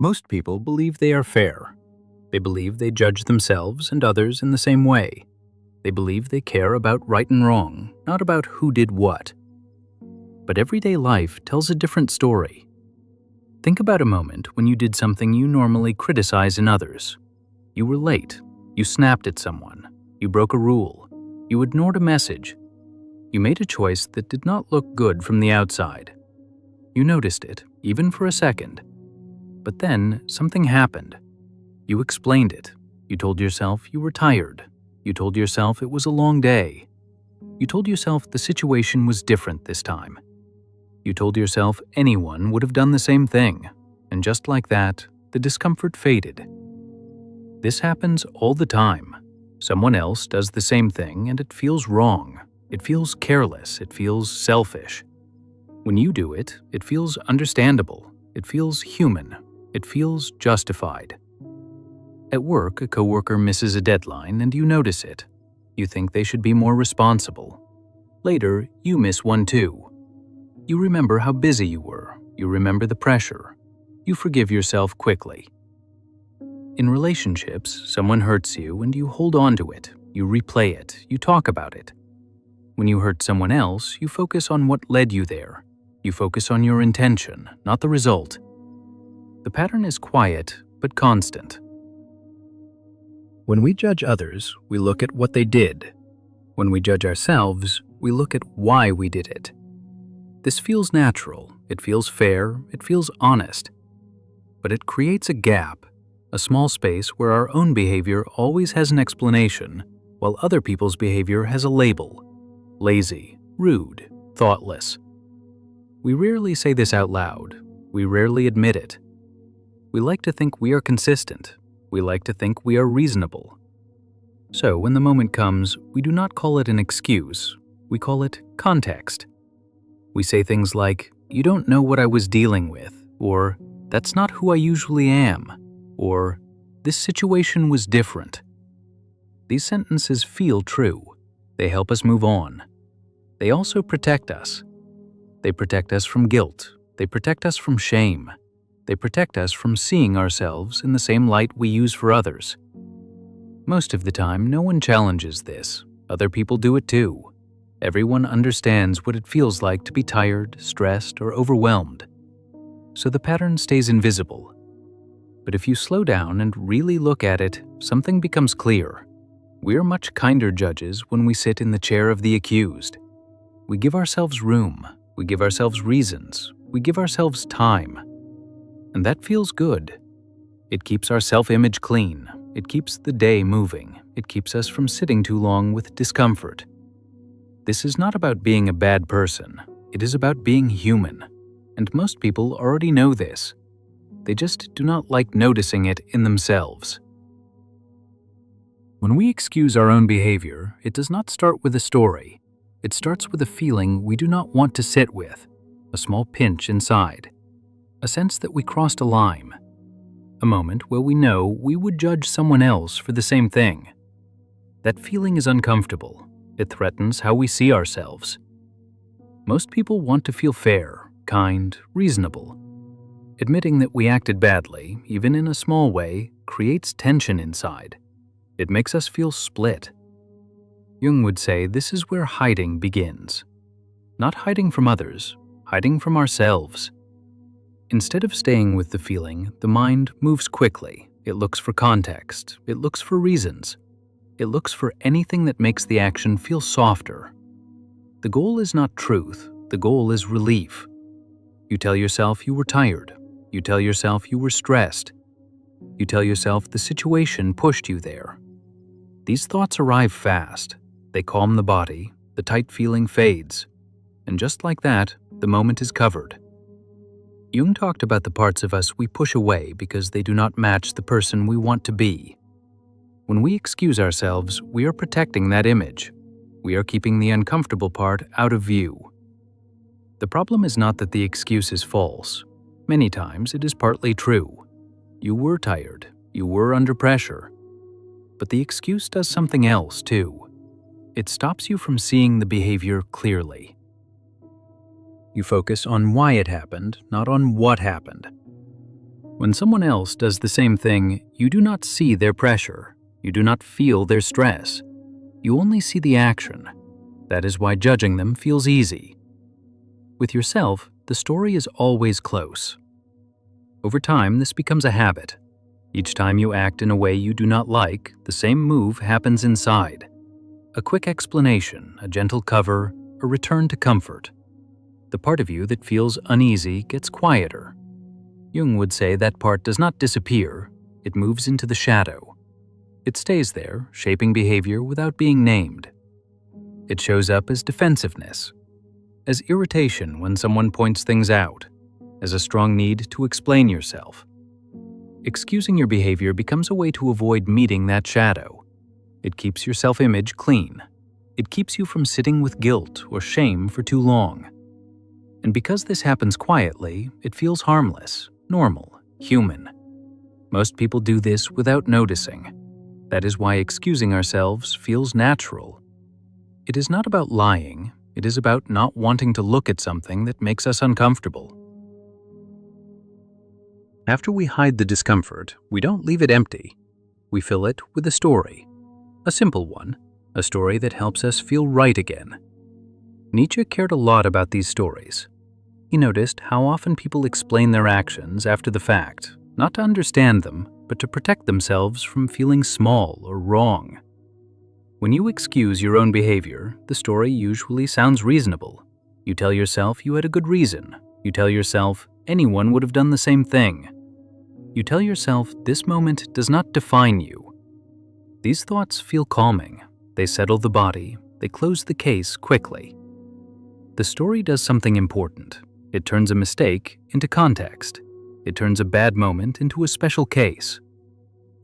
Most people believe they are fair. They believe they judge themselves and others in the same way. They believe they care about right and wrong, not about who did what. But everyday life tells a different story. Think about a moment when you did something you normally criticize in others. You were late. You snapped at someone. You broke a rule. You ignored a message. You made a choice that did not look good from the outside. You noticed it, even for a second. But then something happened. You explained it. You told yourself you were tired. You told yourself it was a long day. You told yourself the situation was different this time. You told yourself anyone would have done the same thing. And just like that, the discomfort faded. This happens all the time. Someone else does the same thing and it feels wrong. It feels careless. It feels selfish. When you do it, it feels understandable. It feels human. It feels justified. At work, a coworker misses a deadline and you notice it. You think they should be more responsible. Later, you miss one too. You remember how busy you were. You remember the pressure. You forgive yourself quickly. In relationships, someone hurts you and you hold on to it. You replay it. You talk about it. When you hurt someone else, you focus on what led you there. You focus on your intention, not the result. The pattern is quiet, but constant. When we judge others, we look at what they did. When we judge ourselves, we look at why we did it. This feels natural, it feels fair, it feels honest. But it creates a gap, a small space where our own behavior always has an explanation, while other people's behavior has a label: lazy, rude, thoughtless. We rarely say this out loud. We rarely admit it. We like to think we are consistent. We like to think we are reasonable. So when the moment comes, we do not call it an excuse. We call it context. We say things like, "You don't know what I was dealing with," or "That's not who I usually am," or "This situation was different." These sentences feel true. They help us move on. They also protect us. They protect us from guilt. They protect us from shame. They protect us from seeing ourselves in the same light we use for others. Most of the time, no one challenges this. Other people do it too. Everyone understands what it feels like to be tired, stressed, or overwhelmed. So the pattern stays invisible. But if you slow down and really look at it, something becomes clear. We're much kinder judges when we sit in the chair of the accused. We give ourselves room. We give ourselves reasons. We give ourselves time. And that feels good. It keeps our self-image clean. It keeps the day moving. It keeps us from sitting too long with discomfort. This is not about being a bad person. It is about being human. And most people already know this. They just do not like noticing it in themselves. When we excuse our own behavior, it does not start with a story. It starts with a feeling we do not want to sit with, a small pinch inside, a sense that we crossed a line, a moment where we know we would judge someone else for the same thing. That feeling is uncomfortable. It threatens how we see ourselves. Most people want to feel fair, kind, reasonable. Admitting that we acted badly, even in a small way, creates tension inside. It makes us feel split. Jung would say this is where hiding begins. Not hiding from others, hiding from ourselves. Instead of staying with the feeling, the mind moves quickly. It looks for context. It looks for reasons. It looks for anything that makes the action feel softer. The goal is not truth. The goal is relief. You tell yourself you were tired. You tell yourself you were stressed. You tell yourself the situation pushed you there. These thoughts arrive fast. They calm the body. The tight feeling fades. And just like that, the moment is covered. Jung talked about the parts of us we push away because they do not match the person we want to be. When we excuse ourselves, we are protecting that image. We are keeping the uncomfortable part out of view. The problem is not that the excuse is false. Many times it is partly true. You were tired. You were under pressure. But the excuse does something else too. It stops you from seeing the behavior clearly. You focus on why it happened, not on what happened. When someone else does the same thing, you do not see their pressure. You do not feel their stress. You only see the action. That is why judging them feels easy. With yourself, the story is always close. Over time, this becomes a habit. Each time you act in a way you do not like, the same move happens inside. A quick explanation, a gentle cover, a return to comfort. The part of you that feels uneasy gets quieter. Jung would say that part does not disappear, it moves into the shadow. It stays there, shaping behavior without being named. It shows up as defensiveness, as irritation when someone points things out, as a strong need to explain yourself. Excusing your behavior becomes a way to avoid meeting that shadow. It keeps your self-image clean. It keeps you from sitting with guilt or shame for too long. And because this happens quietly, it feels harmless, normal, human. Most people do this without noticing. That is why excusing ourselves feels natural. It is not about lying, it is about not wanting to look at something that makes us uncomfortable. After we hide the discomfort, we don't leave it empty. We fill it with a story. A simple one, a story that helps us feel right again. Nietzsche cared a lot about these stories. He noticed how often people explain their actions after the fact, not to understand them, but to protect themselves from feeling small or wrong. When you excuse your own behavior, the story usually sounds reasonable. You tell yourself you had a good reason. You tell yourself anyone would have done the same thing. You tell yourself this moment does not define you. These thoughts feel calming. They settle the body. They close the case quickly. The story does something important. It turns a mistake into context. It turns a bad moment into a special case.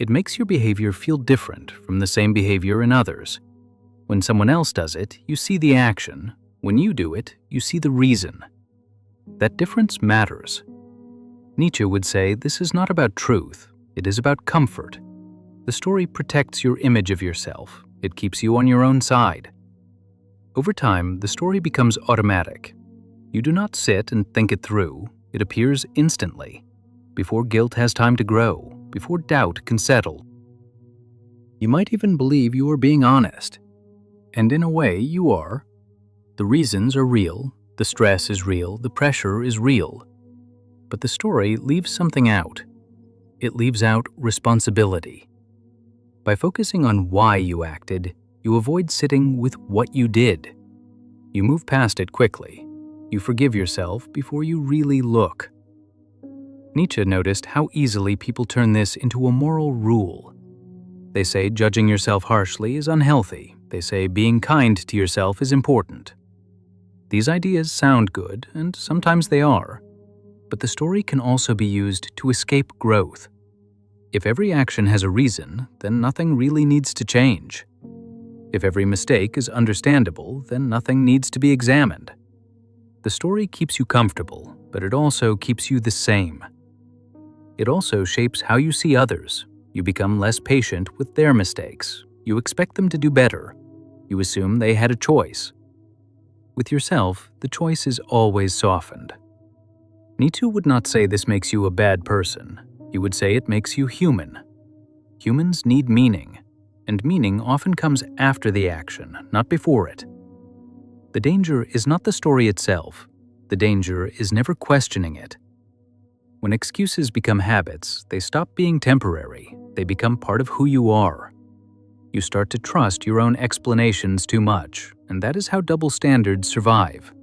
It makes your behavior feel different from the same behavior in others. When someone else does it, you see the action. When you do it, you see the reason. That difference matters. Nietzsche would say this is not about truth, it is about comfort. The story protects your image of yourself. It keeps you on your own side. Over time, the story becomes automatic. You do not sit and think it through. It appears instantly, before guilt has time to grow, before doubt can settle. You might even believe you are being honest. And in a way, you are. The reasons are real, the stress is real, the pressure is real. But the story leaves something out. It leaves out responsibility. By focusing on why you acted, you avoid sitting with what you did. You move past it quickly. You forgive yourself before you really look. Nietzsche noticed how easily people turn this into a moral rule. They say judging yourself harshly is unhealthy. They say being kind to yourself is important. These ideas sound good, and sometimes they are. But the story can also be used to escape growth. If every action has a reason, then nothing really needs to change. If every mistake is understandable, then nothing needs to be examined. The story keeps you comfortable, but it also keeps you the same. It also shapes how you see others. You become less patient with their mistakes. You expect them to do better. You assume they had a choice. With yourself, the choice is always softened. Nietzsche would not say this makes you a bad person. He would say it makes you human. Humans need meaning, and meaning often comes after the action, not before it. The danger is not the story itself. The danger is never questioning it. When excuses become habits, they stop being temporary. They become part of who you are. You start to trust your own explanations too much, and that is how double standards survive.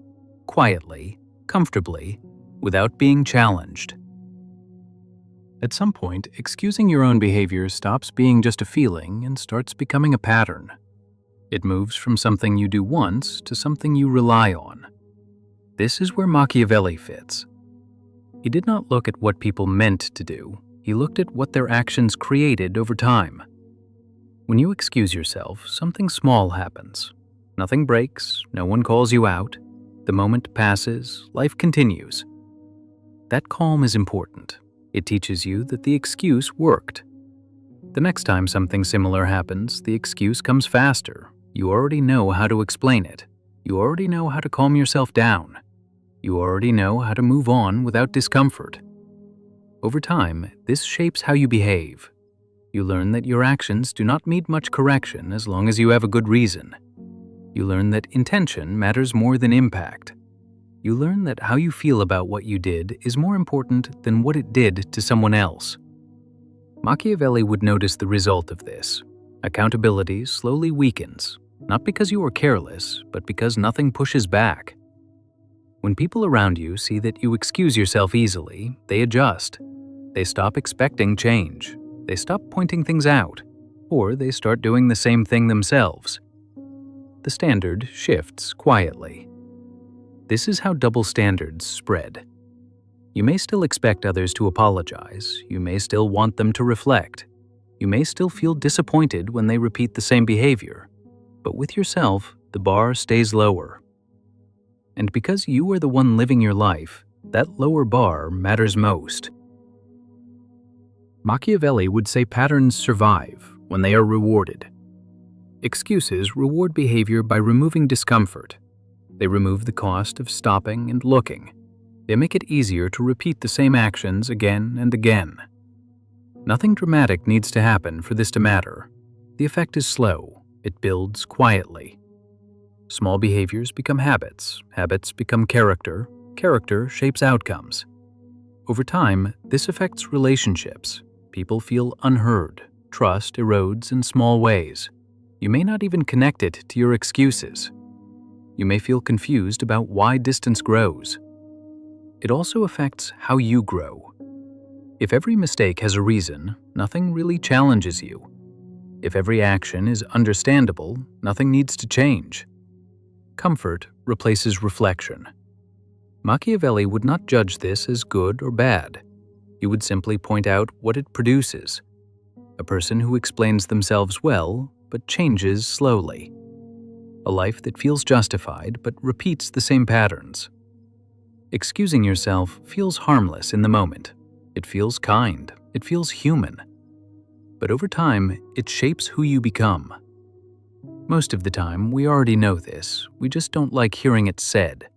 Quietly, comfortably, without being challenged. At some point, excusing your own behavior stops being just a feeling and starts becoming a pattern. It moves from something you do once to something you rely on. This is where Machiavelli fits. He did not look at what people meant to do. He looked at what their actions created over time. When you excuse yourself, something small happens. Nothing breaks, no one calls you out. The moment passes, life continues. That calm is important. It teaches you that the excuse worked. The next time something similar happens, the excuse comes faster. You already know how to explain it. You already know how to calm yourself down. You already know how to move on without discomfort. Over time, this shapes how you behave. You learn that your actions do not need much correction as long as you have a good reason. You learn that intention matters more than impact. You learn that how you feel about what you did is more important than what it did to someone else. Machiavelli would notice the result of this. Accountability slowly weakens, not because you are careless, but because nothing pushes back. When people around you see that you excuse yourself easily, they adjust. They stop expecting change. They stop pointing things out, or they start doing the same thing themselves. The standard shifts quietly. This is how double standards spread. You may still expect others to apologize. You may still want them to reflect. You may still feel disappointed when they repeat the same behavior. But with yourself, the bar stays lower. And because you are the one living your life, that lower bar matters most. Machiavelli would say patterns survive when they are rewarded. Excuses reward behavior by removing discomfort. They remove the cost of stopping and looking. They make it easier to repeat the same actions again and again. Nothing dramatic needs to happen for this to matter. The effect is slow. It builds quietly. Small behaviors become habits. Habits become character. Character shapes outcomes. Over time, this affects relationships. People feel unheard. Trust erodes in small ways. You may not even connect it to your excuses. You may feel confused about why distance grows. It also affects how you grow. If every mistake has a reason, nothing really challenges you. If every action is understandable, nothing needs to change. Comfort replaces reflection. Machiavelli would not judge this as good or bad. He would simply point out what it produces. A person who explains themselves well, but changes slowly. A life that feels justified, but repeats the same patterns. Excusing yourself feels harmless in the moment. It feels kind. It feels human. But over time, it shapes who you become. Most of the time, we already know this. We just don't like hearing it said.